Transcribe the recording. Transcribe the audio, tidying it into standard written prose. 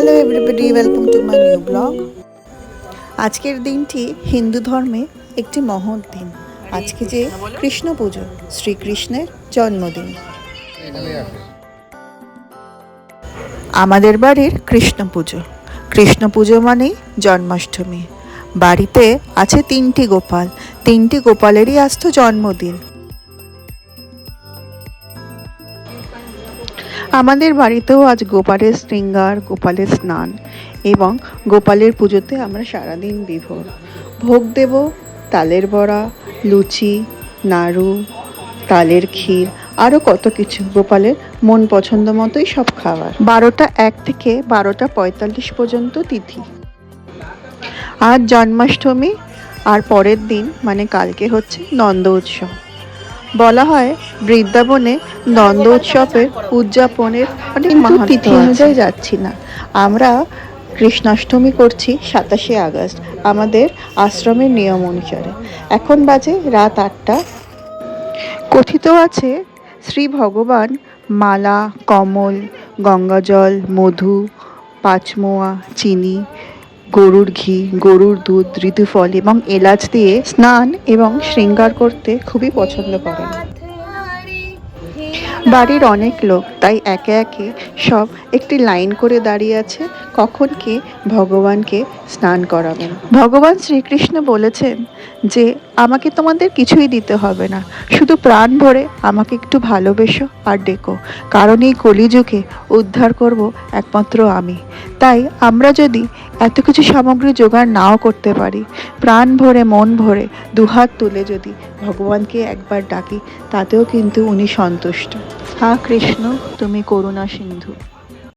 Hello everybody, welcome to my new blog. আজকের দিনটি হিন্দু ধর্মে একটি মহৎ দিন। আজকে যে কৃষ্ণ পুজো, শ্রীকৃষ্ণের জন্মদিন। আমাদের বাড়ির কৃষ্ণ পুজো। কৃষ্ণ পুজো মানেই জন্মাষ্টমী। বাড়িতে আছে 3টি গোপাল, 3টি গোপালেরই আজ তো জন্মদিন। আমাদের বাড়িতেও আজ গোপালের শৃঙ্গার, গোপালের স্নান এবং গোপালের পুজোতে আমরা সারাদিন বিভোর। ভোগ দেব তালের বড়া, লুচি, নাড়ু, তালের ক্ষীর, আরও কত কিছু। গোপালের মন পছন্দ মতোই সব খাবার। 12টা 1 থেকে 12টা 45 পর্যন্ত তিথি। আজ জন্মাষ্টমী, আর পরের দিন মানে কালকে হচ্ছে নন্দ উৎসব। বলা হয় বৃন্দাবনে নন্দ উৎসবের উদযাপনের অনেক তিথি অনুযায়ী যাচ্ছি না। আমরা কৃষ্ণাষ্টমী করছি 27শে আগস্ট আমাদের আশ্রমের নিয়ম অনুসারে। এখন বাজে রাত 8টা। কথিত আছে শ্রী ভগবান মালা, কমল, গঙ্গাজল, মধু, পাঁচমোয়া, চিনি, গরুর ঘি, গরুর দুধ, ঋতুফল এবং এলাচ দিয়ে স্নান এবং শৃঙ্গার করতে খুবই পছন্দ করেন। বাড়ির অনেক লোক, তাই একে একে সব একটি লাইন করে দাঁড়িয়ে আছে কখন কে ভগবানকে স্নান করাবেন। ভগবান শ্রীকৃষ্ণ বলেছেন যে আমাকে তোমাদের কিছুই দিতে হবে না, শুধু প্রাণ ভরে আমাকে একটু ভালোবেসো আর ডেকো, কারণ এই কলিযুগে উদ্ধার করব একমাত্র আমি। তাই আমরা যদি এত কিছু সামগ্রী জোগাড় নাও করতে পারি, প্রাণ ভরে মন ভরে দুহাত তুলে যদি ভগবানকে একবার ডাকি, তাতেও কিন্তু উনি সন্তুষ্ট। হা কৃষ্ণ, তুমি করুণা সিন্ধু।